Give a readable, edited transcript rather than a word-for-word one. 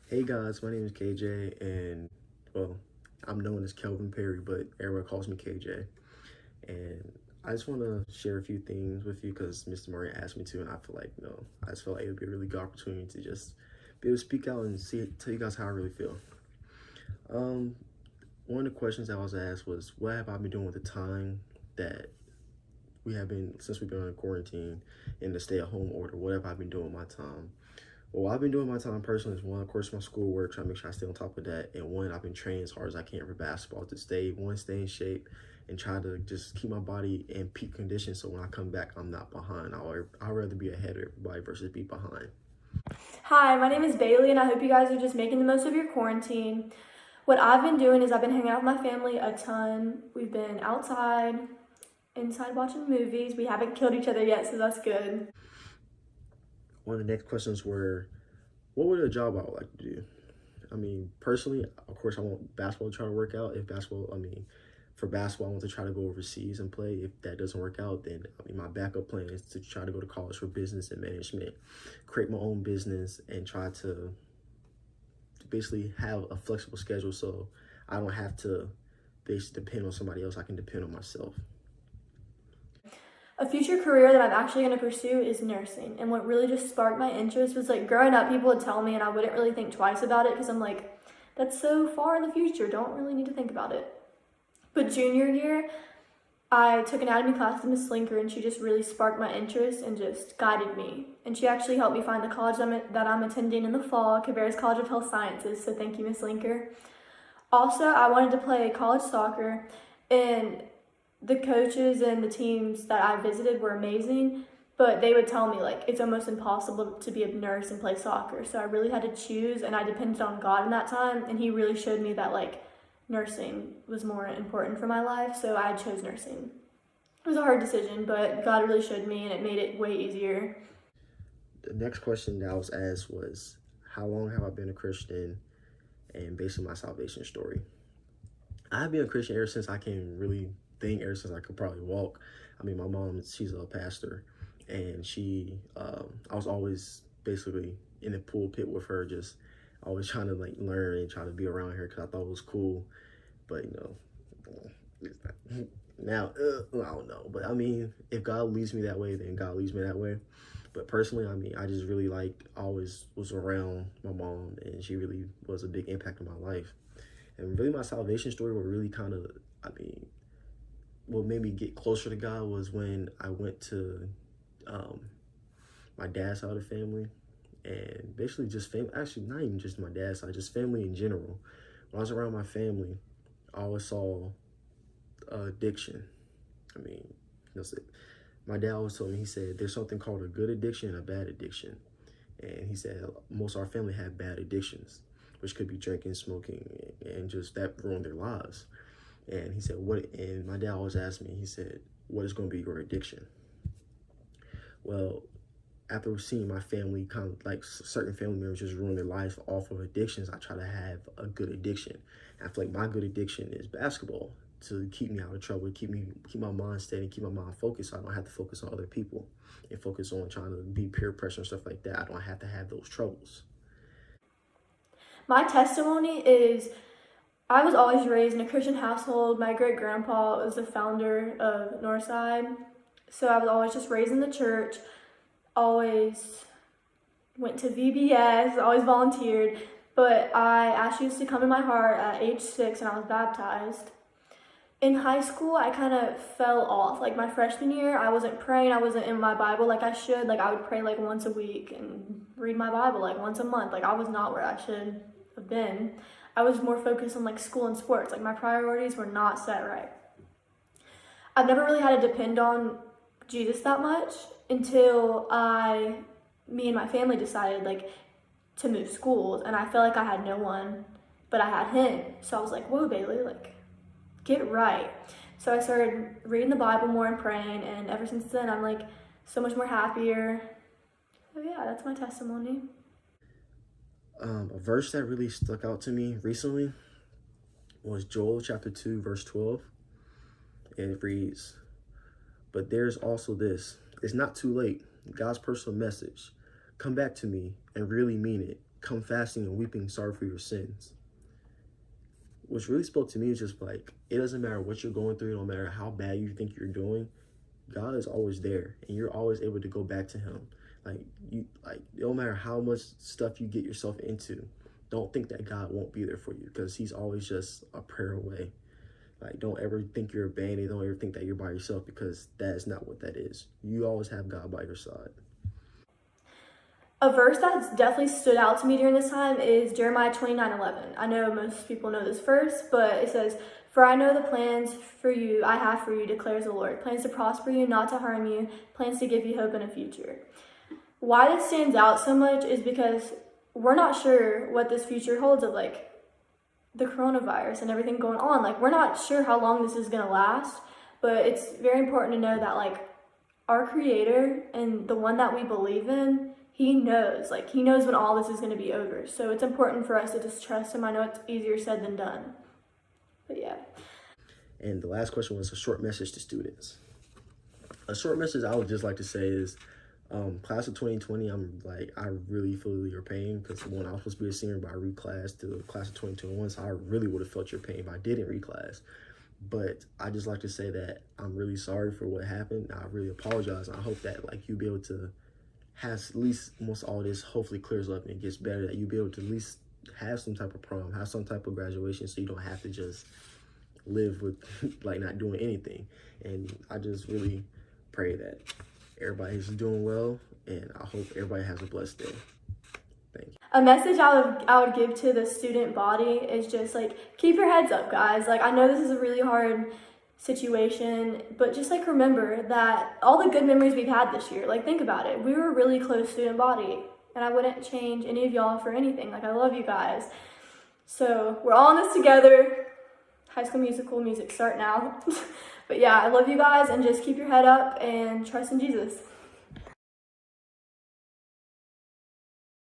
Hey guys, my name is KJ, and well, I'm known as Kelvin Perry, but everyone calls me KJ. And I just want to share a few things with you because Mr. Murray asked me to, and I feel like, I just feel like it would be a really good opportunity to just be able to speak out and tell you guys how I really feel. Um, One of the questions I was asked was, what have I been doing with the time that since we've been on quarantine in the stay-at-home order? What have I been doing with my time? Well, I've been doing my time personally is one, of course, my schoolwork, trying to make sure I stay on top of that. And one, I've been training as hard as I can for basketball to stay in shape and try to just keep my body in peak condition so when I come back, I'm not behind. I'd rather be ahead of everybody versus be behind. Hi, my name is Bailey, and I hope you guys are just making the most of your quarantine. What I've been doing is I've been hanging out with my family a ton. We've been outside, inside watching movies. We haven't killed each other yet, so that's good. One of the next questions were, what would a job I would like to do? I mean, personally, of course, I want basketball to try to work out. For basketball, I want to try to go overseas and play. If that doesn't work out, then my backup plan is to try to go to college for business and management, create my own business, and try to basically have a flexible schedule so I don't have to basically depend on somebody else. I can depend on myself. A future career that I'm actually going to pursue is nursing. And what really just sparked my interest was like growing up, people would tell me, and I wouldn't really think twice about it because I'm like, that's so far in the future. Don't really need to think about it. But junior year, I took anatomy class with Miss Linker, and she just really sparked my interest and just guided me. And she actually helped me find the college that I'm attending in the fall, Cabarrus College of Health Sciences. So thank you, Miss Linker. Also, I wanted to play college soccer, and the coaches and the teams that I visited were amazing, but they would tell me like it's almost impossible to be a nurse and play soccer. So I really had to choose, and I depended on God in that time, and he really showed me that like nursing was more important for my life, so I chose nursing. It was a hard decision, but God really showed me, and it made it way easier. The next question that I was asked was, how long have I been a Christian, and basically my salvation story. I've been a Christian ever since I can really think, ever since I could probably walk. My mom, she's a pastor, and I was always basically in the pulpit with her, just always trying to like learn and try to be around her because I thought it was cool. But now I don't know. But if God leads me that way, then God leads me that way. But personally, I just really always was around my mom, and she really was a big impact in my life. And really, my salvation story, what made me get closer to God was when I went to my dad's side of the family, and basically just family. Actually, not even just my dad's side, just family in general. When I was around my family, I always saw addiction. That's it. My dad always told me, he said, there's something called a good addiction and a bad addiction. And he said most of our family had bad addictions, which could be drinking, smoking, and just that ruined their lives. And he said, and my dad always asked me, he said, what is going to be your addiction? Well, after seeing my family, kind of like certain family members just ruin their lives off of addictions, I try to have a good addiction. And I feel like my good addiction is basketball, to keep me out of trouble, keep my mind steady, keep my mind focused, so I don't have to focus on other people and focus on trying to be peer pressure and stuff like that. I don't have to have those troubles. My testimony is I was always raised in a Christian household. My great grandpa was the founder of Northside, so I was always just raised in the church, always went to VBS, always volunteered, but I asked Jesus to come in my heart at age 6 and I was baptized. In high school, I kind of fell off. Like my freshman year, I wasn't praying, I wasn't in my Bible like I should. Like I would pray like once a week and read my Bible like once a month. Like I was not where I should have been. I was more focused on like school and sports. Like my priorities were not set right. I've never really had to depend on Jesus that much until me and my family decided like to move schools, and I felt like I had no one, but I had him. So I was like, whoa, Bailey, like get right. So I started reading the Bible more and praying, and ever since then I'm like so much more happier. So yeah, that's my testimony. A verse that really stuck out to me recently was Joel chapter 2, verse 12. And it reads, but there's also this, it's not too late. God's personal message. Come back to me and really mean it. come fasting and weeping, sorry for your sins. Which really spoke to me is just like, it doesn't matter what you're going through, no matter how bad you think you're doing, God is always there, and you're always able to go back to him. No matter how much stuff you get yourself into, don't think that God won't be there for you, because he's always just a prayer away. Like, don't ever think you're abandoned. Don't ever think that you're by yourself, because that is not what that is. You always have God by your side. A verse that's definitely stood out to me during this time is Jeremiah 29:11. I know most people know this verse, but it says, "For I know the plans for you I have for you, declares the Lord. Plans to prosper you, not to harm you. Plans to give you hope in a future." Why this stands out so much is because we're not sure what this future holds of like the coronavirus and everything going on. Like, we're not sure how long this is gonna last, but it's very important to know that like our Creator and the one that we believe in, he knows when all this is going to be over. So it's important for us to just trust him. I know it's easier said than done, but yeah. And the last question was a short message to students. A short message I would just like to say is, class of 2020, I really feel your pain, because when I was supposed to be a senior, but I reclassed to class of 2021, so I really would have felt your pain if I didn't reclass. But I just like to say that I'm really sorry for what happened. I really apologize. I hope that like you'll be able to have at least, once all this hopefully clears up and it gets better, that you'll be able to at least have some type of prom, have some type of graduation, so you don't have to just live with like not doing anything. And I just really pray that everybody's doing well, and I hope everybody has a blessed day. Thank you. A message I would give to the student body is just like, keep your heads up, guys. Like, I know this is a really hard situation, but just like remember that all the good memories we've had this year, like think about it. We were a really close student body, and I wouldn't change any of y'all for anything. Like, I love you guys. So we're all in this together. High School Musical music starting out. But yeah, I love you guys, and just keep your head up and trust in Jesus.